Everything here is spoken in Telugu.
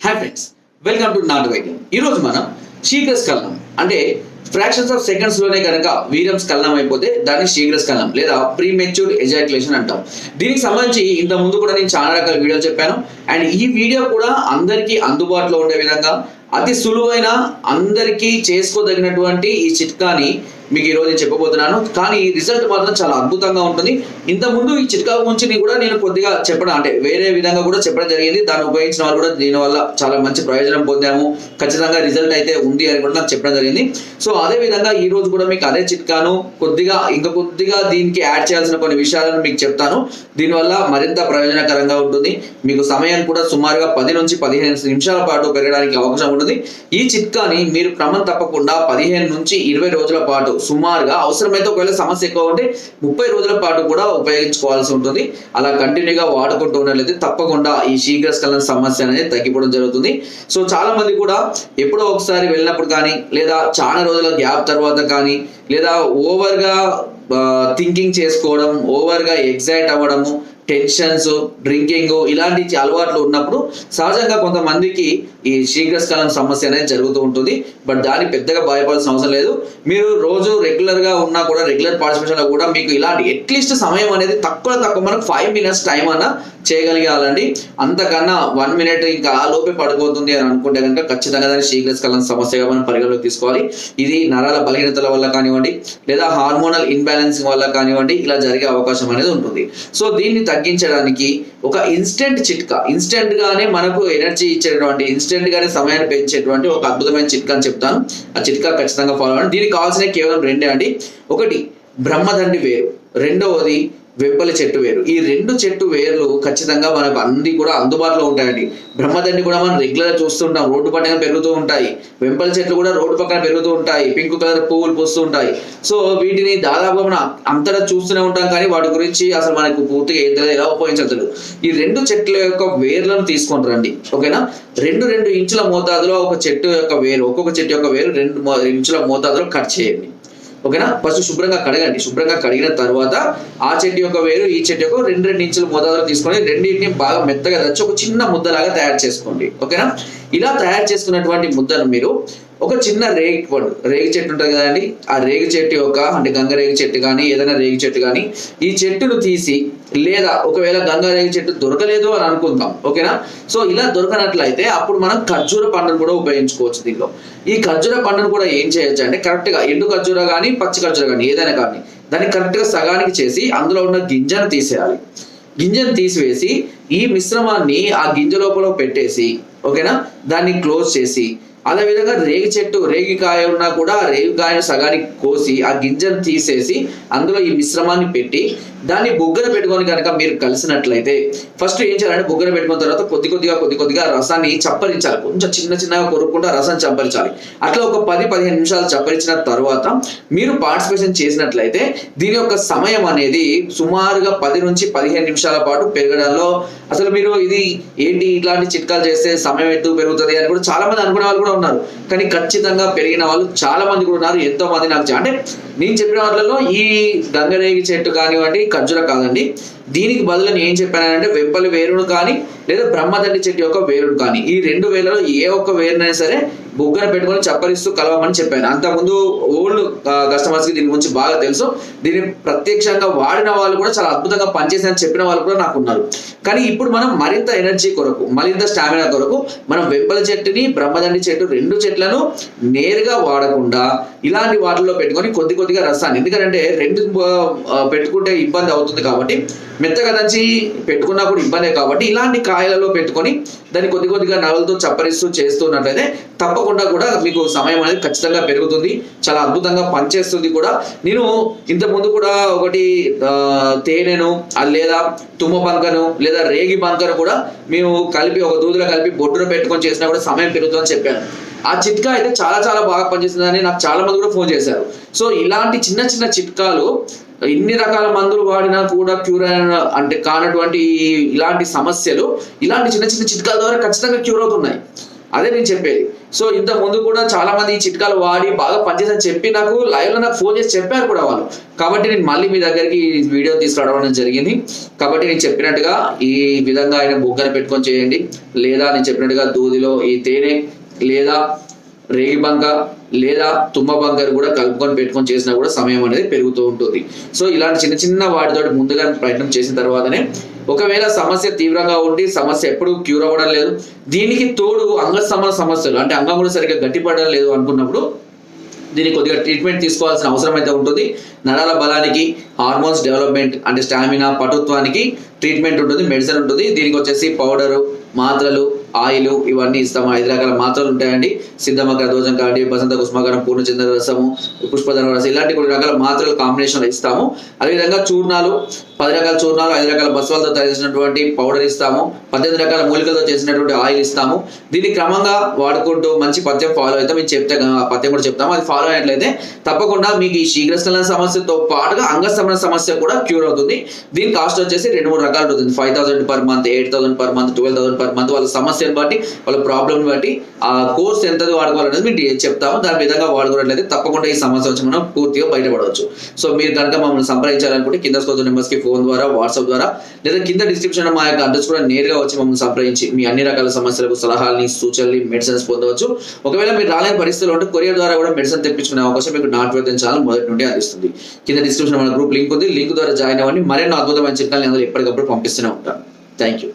హాయ్ ఫ్రెండ్స్, వెల్కమ్ టు నాటు వైద్యం. ఈరోజు మనం శీఘ్రస్ఖలనం అంటే ఫ్రాక్షన్స్ ఆఫ్ సెకండ్స్ లోనే కనుక వీర్యం స్ఖలనం అయిపోతే దాన్ని శీఘ్రస్ఖలనం లేదా ప్రీమెచ్యూర్ ఎజాక్యులేషన్ అంటాం. దీనికి సంబంధించి ఇంత ముందు కూడా నేను చాలా రకాల వీడియోలు చెప్పాను. అండ్ ఈ వీడియో కూడా అందరికీ అందుబాటులో ఉండే విధంగా అతి సులువైన అందరికీ చేసుకోదగినటువంటి ఈ చిట్కాని మీకు ఈరోజు నేను చెప్పబోతున్నాను. కానీ రిజల్ట్ మాత్రం చాలా అద్భుతంగా ఉంటుంది. ఇంతకుముందు ఈ చిట్కా గురించి కూడా నేను కొద్దిగా చెప్పడం అంటే వేరే విధంగా కూడా చెప్పడం జరిగింది. దాన్ని ఉపయోగించిన వాళ్ళు కూడా దీనివల్ల చాలా మంచి ప్రయోజనం పొందాము, ఖచ్చితంగా రిజల్ట్ అయితే ఉంది అని కూడా నాకు చెప్పడం జరిగింది. సో అదే విధంగా ఈ రోజు కూడా మీకు అదే చిట్కాను కొద్దిగా దీనికి యాడ్ చేయాల్సిన కొన్ని విషయాలను మీకు చెప్తాను. దీనివల్ల మరింత ప్రయోజనకరంగా ఉంటుంది. మీకు సమయం కూడా సుమారుగా 10 నుంచి 15 నిమిషాల పాటు పెరగడానికి అవకాశం ఉంటుంది. ఈ చిట్కాని మీరు క్రమం తప్పకుండా 15 నుంచి 20 రోజుల పాటు సుమారుగా, అవసరమైతే ఒకవేళ సమస్య ఎక్కువ ఉంటే 30 రోజుల పాటు కూడా ఉపయోగించుకోవాల్సి ఉంటుంది. అలా కంటిన్యూగా వాడుకుంటూ ఉన్నట్లయితే తప్పకుండా ఈ శీఘ్రస్ఖలన సమస్య అనేది తగ్గిపోవడం జరుగుతుంది. సో చాలా మంది కూడా ఎప్పుడో ఒకసారి వెళ్ళినప్పుడు కానీ, లేదా చాలా రోజుల గ్యాప్ తర్వాత కానీ, లేదా ఓవర్గా థింకింగ్ చేసుకోవడం, ఓవర్గా ఎగ్జైట్ అవ్వడము, టెన్షన్స్, డ్రింకింగ్ ఇలాంటి అలవాట్లు ఉన్నప్పుడు సహజంగా కొంతమందికి ఈ శీఘ్రస్ఖలన సమస్య అనేది జరుగుతూ ఉంటుంది. బట్ దాన్ని పెద్దగా భయపడాల్సిన అవసరం లేదు. మీరు రోజు రెగ్యులర్గా ఉన్నా కూడా, రెగ్యులర్ పార్టిసిపేషన్లో కూడా మీకు ఇలాంటి అట్లీస్ట్ సమయం అనేది తక్కువ మనకు 5 minutes టైం అన్నా చేయగలిగాలండి. అంతకన్నా 1 minute ఇంకా ఆ లోపే పడిపోతుంది అని అనుకుంటే కనుక ఖచ్చితంగా దాన్ని శీఘ్రస్ఖలన సమస్యగా మనం పరిగణలోకి తీసుకోవాలి. ఇది నరాల బలహీనతల వల్ల కానివ్వండి, లేదా హార్మోనల్ ఇన్బ్యాలెన్సింగ్ వల్ల కానివ్వండి, ఇలా జరిగే అవకాశం అనేది ఉంటుంది. సో దీన్ని తగ్గించడానికి ఒక ఇన్స్టెంట్ చిట్కా, ఇన్స్టెంట్ గానే మనకు ఎనర్జీ ఇచ్చేటువంటి, ఇన్స్టెంట్ గానే సమయాన్ని పెంచేటువంటి ఒక అద్భుతమైన చిట్కా అని చెప్తాను. ఆ చిట్కా ఖచ్చితంగా ఫాలో అవ్వండి. దీనికి కావాల్సిన కేవలం 2 అండి. ఒకటి బ్రహ్మదండి వేరు, రెండవది వెంపలి చెట్టు వేరు. ఈ 2 చెట్టు వేర్లు ఖచ్చితంగా మనకు అన్ని కూడా అందుబాటులో ఉంటాయండి. బ్రహ్మదండి కూడా మనం రెగ్యులర్ చూస్తుంటాం, రోడ్డు పక్కన పెరుగుతూ ఉంటాయి. వెంపలి చెట్లు కూడా రోడ్డు పక్కన పెరుగుతూ ఉంటాయి, పింక్ కలర్ పువ్వులు పూస్తూ ఉంటాయి. సో వీటిని దాదాపుగా మనం అంతటా చూస్తూనే ఉంటాం, కానీ వాటి గురించి అసలు మనకు పూర్తిగా ఎలా ఉపయోగించదు. ఈ 2 చెట్ల యొక్క వేర్లను తీసుకొని రండి, ఓకేనా. 2 ఇంచుల మోతాదులో ఒక చెట్టు యొక్క వేరు, ఒక్కొక్క చెట్టు యొక్క వేరు 2 ఇంచుల మోతాదులో కట్ చేయండి, ఓకేనా. ఫస్ట్ శుభ్రంగా కడగండి. శుభ్రంగా కడిగిన తర్వాత ఆ చెట్టు యొక్క వేరు, ఈ చెట్టు యొక్క 2 ఇంచుల మోతాదులో తీసుకొని రెండింటిని బాగా మెత్తగా దంచి ఒక చిన్న ముద్దలాగా తయారు చేసుకోండి, ఓకేనా. ఇలా తయారు చేసుకున్నటువంటి ముద్దను మీరు ఒక చిన్న రేగి చెట్టు ఉంటుంది కదండి, ఆ రేగి చెట్టు యొక్క అంటే గంగరేగి చెట్టు కానీ, ఏదైనా రేగి చెట్టు కానీ, ఈ చెట్టును తీసి, లేదా ఒకవేళ గంగరేగి చెట్టు దొరకలేదు అని అనుకుందాం, ఓకేనా. సో ఇలా దొరకనట్లయితే అప్పుడు మనం ఖర్జూర పండును కూడా ఉపయోగించుకోవచ్చు. దీనిలో ఈ ఖర్జూర పండును కూడా ఏం చేయొచ్చు అంటే కరెక్ట్గా ఎండు ఖర్జూర కానీ, పచ్చి ఖర్జూర కానీ, ఏదైనా కానీ దాన్ని కరెక్ట్గా సగానికి చేసి అందులో ఉన్న గింజను తీసేయాలి. గింజను తీసివేసి ఈ మిశ్రమాన్ని ఆ గింజ లోపల పెట్టేసి, ఓకేనా, దాన్ని క్లోజ్ చేసి, అదేవిధంగా రేగికాయ ఉన్నా కూడా ఆ రేగికాయను సగానికి కోసి ఆ గింజను తీసేసి అందులో ఈ మిశ్రమాన్ని పెట్టి దాన్ని బుగ్గన పెట్టుకొని కనుక మీరు కలిసినట్లయితే, ఫస్ట్ ఏం చేయాలంటే బుగ్గన పెట్టుకున్న తర్వాత కొద్ది కొద్దిగా రసాన్ని చప్పరించాలి. కొంచెం చిన్నగా కొరుక్కుంటూ రసం చప్పరించాలి. అట్లా ఒక 10-15 నిమిషాలు చప్పరించిన తర్వాత మీరు పార్టిసిపేషన్ చేసినట్లయితే దీని యొక్క సమయం అనేది సుమారుగా 10 నుంచి 15 నిమిషాల పాటు పెరగడంలో, అసలు మీరు ఇది ఏంటి ఇట్లాంటి చిట్కాలు చేస్తే సమయం ఎటు పెరుగుతుంది అని కూడా చాలా మంది అనుకునే వాళ్ళు కూడా ఉన్నారు. కానీ ఖచ్చితంగా పెరిగిన వాళ్ళు చాలా మంది కూడా ఉన్నారు. ఎంతో మంది నాకు అంటే నేను చెప్పిన వాటిలో ఈ గంగరేగి చెట్టు కానివ్వండి, ఖర్జూర కాదండి, దీనికి బదులు నేను ఏం చెప్పానంటే వెంపలి వేరును కానీ, లేదా బ్రహ్మదండి చెట్టు యొక్క వేరును కానీ, ఈ 2 వేర్లలో ఏ ఒక్క వేరునైనా సరే బుగ్గన పెట్టుకొని చప్పరిస్తూ కలవమని చెప్పాను. అంతకుముందు ఓల్డ్ కస్టమర్స్కి దీని గురించి బాగా తెలుసు. దీన్ని ప్రత్యక్షంగా వాడిన వాళ్ళు కూడా చాలా అద్భుతంగా పనిచేసిందని చెప్పిన వాళ్ళు కూడా నాకు ఉన్నారు. కానీ ఇప్పుడు మనం మరింత ఎనర్జీ కొరకు, మరింత స్టామినా కొరకు మనం వెంపలి చెట్టుని, బ్రహ్మదండి చెట్టు 2 చెట్లను నేరుగా వాడకుండా ఇలాంటి వాటిల్లో పెట్టుకొని కొద్దిగా రసాన్ని, ఎందుకంటే 2 పెట్టుకుంటే ఇబ్బంది అవుతుంది కాబట్టి, మెత్తగా దంచి పెట్టుకున్నా కూడా ఇబ్బందే కాబట్టి ఇలాంటి కాయలలో పెట్టుకొని దాన్ని కొద్దిగా నగలతో చప్పరిస్తూ చేస్తున్నట్లయితే తప్పకుండా కూడా మీకు సమయం అనేది ఖచ్చితంగా పెరుగుతుంది. చాలా అద్భుతంగా పనిచేస్తుంది కూడా. నేను ఇంతకుముందు కూడా ఒకటి తేనెను, లేదా తుమ్మ బంకను, లేదా రేగి బంకను కూడా మేము కలిపి ఒక దూదిలో కలిపి బొడ్డును పెట్టుకొని చేసినా కూడా సమయం పెరుగుతుందని చెప్పాను. ఆ చిట్కా అయితే చాలా బాగా పనిచేస్తుందని నాకు చాలా మంది కూడా ఫోన్ చేశారు. సో ఇలాంటి చిన్న చిట్కాలు ఇన్ని రకాల మందులు వాడినా కూడా క్యూర్ కానటువంటి ఇలాంటి సమస్యలు ఇలాంటి చిన్న చిట్కాల ద్వారా ఖచ్చితంగా క్యూర్ అవుతున్నాయి. అదే నేను చెప్పేది. సో ఇంత ముందు కూడా చాలా మంది ఈ చిట్కాలు వాడి బాగా పనిచేసని చెప్పి నాకు లైవ్ లో నాకు ఫోన్ చేసి చెప్పారు కూడా వాళ్ళు. కాబట్టి నేను మళ్ళీ మీ దగ్గరికి ఈ వీడియో తీసుకురావడం జరిగింది. కాబట్టి నేను చెప్పినట్టుగా ఈ విధంగా ఆయన బొగ్గన పెట్టుకొని చేయండి, లేదా నేను చెప్పినట్టుగా దూదిలో ఈ తేనె లేదా రేగి బంక లేదా తుమ్మ బంకర్ కూడా కలుపుకొని పెట్టుకొని చేసినా కూడా సమయం అనేది పెరుగుతూ ఉంటుంది. సో ఇలాంటి చిన్న చిన్న వాటితో ముందుగా ప్రయత్నం చేసిన తర్వాతనే, ఒకవేళ సమస్య తీవ్రంగా ఉండి సమస్య ఎప్పుడు క్యూర్ అవ్వడం లేదు, దీనికి తోడు అంగస్తంభన సమస్యలు అంటే అంగం కూడా సరిగ్గా గట్టిపడడం లేదు అనుకున్నప్పుడు దీనికి కొద్దిగా ట్రీట్మెంట్ తీసుకోవాల్సిన అవసరం అయితే ఉంటుంది. నరాల బలానికి, హార్మోన్స్ డెవలప్మెంట్ అంటే స్టామినా, పటుత్వానికి ట్రీట్మెంట్ ఉంటుంది, మెడిసిన్ ఉంటుంది. దీనికి వచ్చేసి పౌడరు, మాత్రలు, ఆయిల్ ఇవన్నీ ఇస్తాము. 5 రకాల మాత్రలు ఉంటాయండి. సిద్ధమకర దోషం కాండి, బసంత కుస్మకరం, పూర్ణచంద్ర రసము, పుష్పధన రసం, ఇలాంటి కొన్ని రకాల మాత్రలు కాంబినేషన్ ఇస్తాము. అదేవిధంగా చూర్ణాలు, 10 రకాల చూర్ణాలు, 5 రకాల బస్వాలతో తయారు చేసినటువంటి పౌడర్ ఇస్తాము. 18 రకాల మూలికలతో చేసినటువంటి ఆయిల్ ఇస్తాము. దీన్ని క్రమంగా వాడుకుంటూ మంచి పథ్యం ఫాలో అయితే మేము చెప్తే పథ్యం కూడా చెప్తాము. అది ఫాలో అయినట్లయితే తప్పకుండా మీకు ఈ శీఘ్రస్ఖలన సమస్యతో పాటుగా అంగస్తంభన సమస్య కూడా క్యూర్ అవుతుంది. దీని కాస్ట్ వచ్చేసి 2-3 రకాలు ఉంటుంది. 5,000 per month, 8,000 per month, 12,000 per month. వాళ్ళ సమస్యను బట్టి, వాళ్ళ ప్రాబ్లమ్ బట్టి ఆ కోర్స్ ఎంత వాడుకోవాలనేది మేము చెప్తాము. దాని విధంగా వాడుకున్నట్లయితే తప్పకుండా ఈ సమస్య వచ్చి మనం పూర్తిగా బయటపడవచ్చు. సో మీరు కనుక మమ్మల్ని సంప్రదించాలనుకుంటే కింద స్కోర్ నెంబర్స్ కి ఫోన్ ద్వారా, వాట్సాప్ ద్వారా, లేదా కింద డిస్క్రిప్షన్ మా యొక్క అడ్రస్ కూడా నేరుగా వచ్చి మమ్మల్ని సంప్రదించి మీ అన్ని రకాల సమస్యలకు సలహాలని, సూచనలు, మెడిసిన్స్ పొందవచ్చు. ఒకవేళ మీరు రాలేని పరిస్థితులు ఉంటే కొరియర్ ద్వారా కూడా మెడిసిన్ తెప్పించుకునే అవకాశం మీకు నాట్ వైద్యం ఛానల్ మొదటి నుండి అందిస్తుంది. కింద డిస్క్రిప్షన్ మన గ్రూప్ లింక్ ఉంది. లింక్ ద్వారా జాయిన్ అవ్వండి. మరెన్నో అద్భుతమైన చిట్కాలని అందులో ఎప్పటికప్పుడు పంపిస్తూనే ఉంటాను. Thank you.